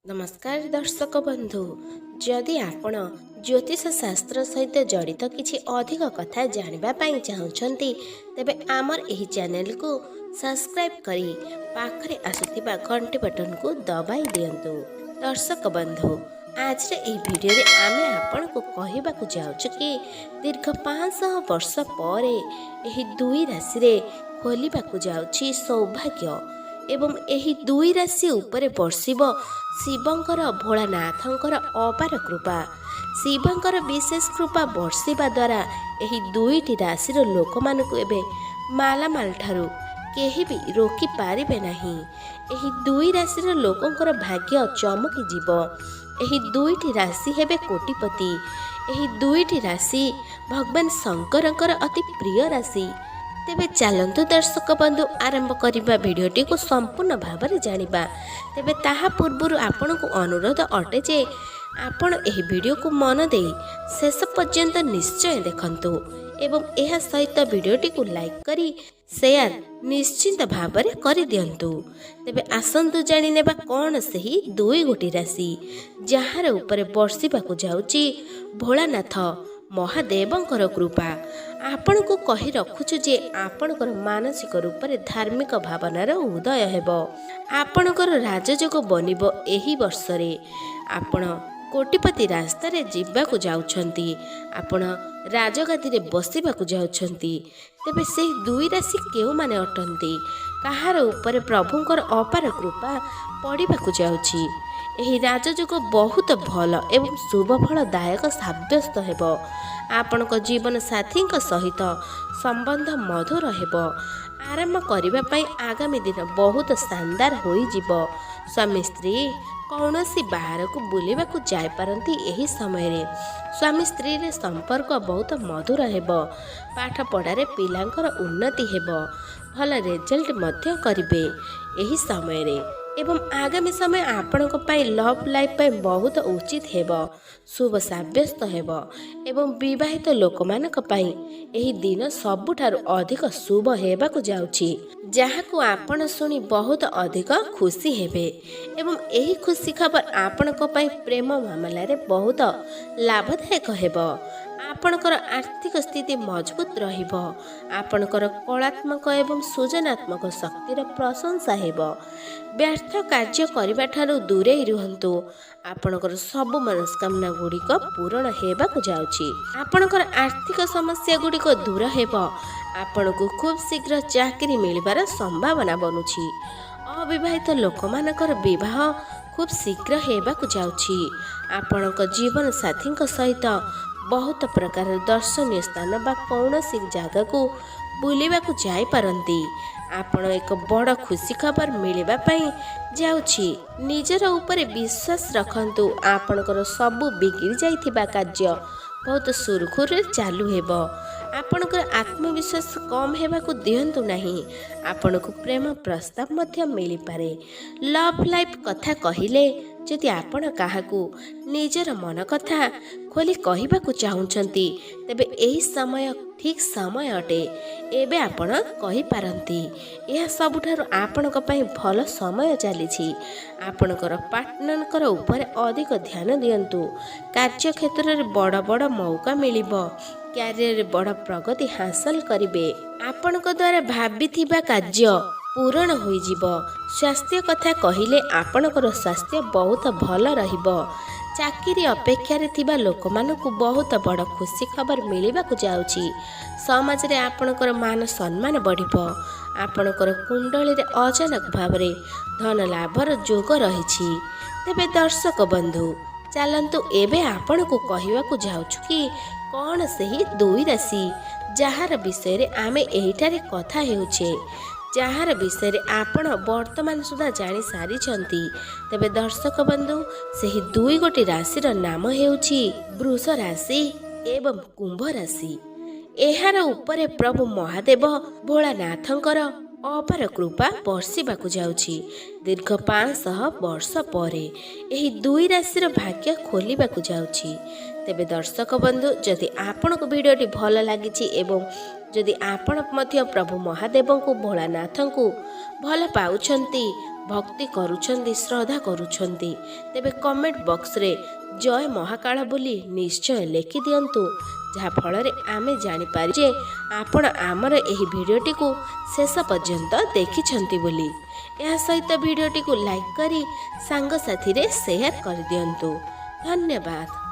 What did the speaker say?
नमस्कार दर्शक बंधु जदि आपण ज्योतिष शास्त्र सहित जड़ित किसी अधिक कथा जानापी चाहते तेबे आमर एही चैनल को सब्सक्राइब करी पाखरे आसुथिबा घंटी बटन को दबाई दियंतु। दर्शक बंधु आज एही वीडियो रे आमे आपण को कहबा को जाउछु कि दीर्घ 500 वर्ष पर एही दुई राशि रे खोलिबा को जाउछि सौभाग्य एवं एही दुई राशि उपरे बर्षिब शिवंकर भोलानाथंकर अपार कृपा। शिवंकर विशेष कृपा बर्षिबा द्वारा एही दुईटी राशि लोक मानकु एबे मालामाल ठारू केही भी रोकी पारिबे नाही। एही दुई राशि लोकंकर भाग्य चमकी जीव। एही दुईटी राशि हेबे कोटिपति। एही दुईटी राशि भगवान शंकरंकर अति प्रिय राशि। तेबे चलंतु दर्शक बंधु आरंभ करिबा वीडियोटी को संपूर्ण भाव में जानिबा। तेबे ताहा पूर्व आपण को अनुरोध अटे जे आपण एही वीडियो को मन दे शेष पर्यंत निश्चय देखंतु एवं एहा सहित वीडियोटी को लाइक करी शेयर निश्चित भाव में करि दियंतु। तेबे आसंतु जानि नेबा कोन सही दुई गोटी राशि जहार ऊपर बर्षिबा को जाउची भोलानाथ महादेवंकर कृपा। आपण को कही रखुछु जे आपणकर मानसिक रूप से धार्मिक भावनार उदय हेब। आपणकर राजयोग बनिब। एही वर्ष रे आपण कोटिपति रास्ता रे जीवाकु जाउछंती। आपण राजगादी रे बसिबाकु जाउछंती। तेबे से दुई राशि केउ माने अटंती कहार ऊपर प्रभुंकर अपार कृपा पड़िबाकु जाउछि। एही राजयोग बहुत भल एवं शुभ फलदायक साब्यस्त हेब। आपणक जीवन साथी सहित संबंध मधुर हेब। आरंभ करने पाई आगामी दिन बहुत शानदार होई जीव। स्वामी स्त्री कौनसी बाहर को बुलवा को जाय पारंती। एही समय रे स्वामी स्त्री रे संपर्क बहुत मधुर हेब। पाठ पढ़ारे पिलांकर उन्नति हेब। भल रिजल्ट मध्य करिवे एही समय रे एवं आगामी समय आपणक पाई लव लाइफ पाई बहुत उचित हेब। शुभ साब्यस्त हेब एवं विवाहित लोक मानक पाई एही दिन सबुठारु अधिक शुभ हेबाकु जाउछि जहाकु आपण सुनी बहुत अधिक खुशी हेबे एवं एही खुशी खबर आपणक पाई प्रेम मामला रे बहुत लाभदायक हेब। आपणकर आर्थिक स्थिति मजबूत रहिब। आपणकर कलात्मक एवं सृजनात्मक शक्तिर प्रशंसा हेब। व्यर्थ कार्य करबा ठारू दूरे रुहंतु। आपणकर सब मनस्कामना गुड़िक पूरण हेबाकु जाउछि। आपणकर आर्थिक समस्या गुड़िक दूर हेब। आपणकु खूब शीघ्र चाकरी मिलिबार संभावना बनुछि। अविवाहित लोक मानकर विवाह खूब शीघ्र हेबाकु जाउछि। आपणक जीवन साथी सहित बहुत प्रकार दर्शनीय स्थान बा कौनसी जगह को बुलिबा को जाई पारंती। आपण एक बड़ खुशी खबर मिलवा पाई जाउछि। निजर ऊपर विश्वास रखंतु। आपणकर सबु बिगड़ी जाइथिबा कार्य बहुत सुरखुर चालू हेब। आपणकर आत्मविश्वास कम हेबाकु दियंतु नाही। आपणकु प्रेम प्रस्ताव मध्य मिली पारे। लव लाइफ कथा कहिले जदि आपण काहाकू निजर मन कथा खोली कहबाकू चाहुंचंती तेबे एही समय ठीक समय अटे। एबे आपण कहि पारंती। यह सबुठारु आपणक पई भल समय चलीछि। आपणकर पार्टनरकर ऊपर अधिक ध्यान दियंतु। कार्य क्षेत्र रे बड़ बड़ मौका मिलिबो। क्यारियर रे बड़ प्रगति हासिल करिवे। आपणक द्वारा भाबिथिबा कार्य पूरण होई जीव। स्वास्थ्य कथा कहिले आपणकर स्वास्थ्य बहुत भल रहिबो। चाकरी अपेक्षा रे थिबा लोक मानकु बहुत बड़ खुशी खबर मिलिबाकु जाउछि। समाज रे आपणकर मान सम्मान बढ़िबो। आपणकर कुंडली रे अचानक भावरे धन लाभर जोग रहिछि। तेबे दर्शक बंधु चलंतु एबे आपणकु कहिबाकु जाउछु कि कोन सही दुई राशि जहार विषय रे आमे एहिटारे कथा हेउछे जहार विषय रे आपण वर्तमान सुधा जानी सारी छंती। तेबे दर्शक बंधु सही दुई गोटी राशि नाम हेउछि वृष राशि एवं कुंभ राशि। एहार ऊपर प्रभु महादेव भोलानाथंकर अपार कृपा बर्षिबाकु जाउछि। दीर्घ 500 वर्ष पर एही दुई राशि भाग्य खोलिबाकु जाउछि। तेबे दर्शक बंधु जदि आपण को वीडियोटी भल लागिछि एवं जदि आपण मध्य प्रभु महादेव को भोलानाथ को भल पाउछंती ଭକ୍ତି କରୁଛନ୍ତି, ଶ୍ରଦ୍ଧା କରୁଛନ୍ତି, ତେବେ କମେଣ୍ଟ ବକ୍ସରେ ଜୟ ମହାକାଳ ବୋଲି ନିଶ୍ଚୟ ଲେଖିଦିଅନ୍ତୁ, ଯାହାଫଳରେ ଆମେ ଜାଣିପାରୁ ଯେ ଆପଣ ଆମର ଏହି ଭିଡ଼ିଓଟିକୁ ଶେଷ ପର୍ଯ୍ୟନ୍ତ ଦେଖିଛନ୍ତି ବୋଲି। ଏହା ସହିତ ଭିଡ଼ିଓଟିକୁ ଲାଇକ୍ କରି ସାଙ୍ଗସାଥିରେ ସେୟାର କରିଦିଅନ୍ତୁ। ଧନ୍ୟବାଦ।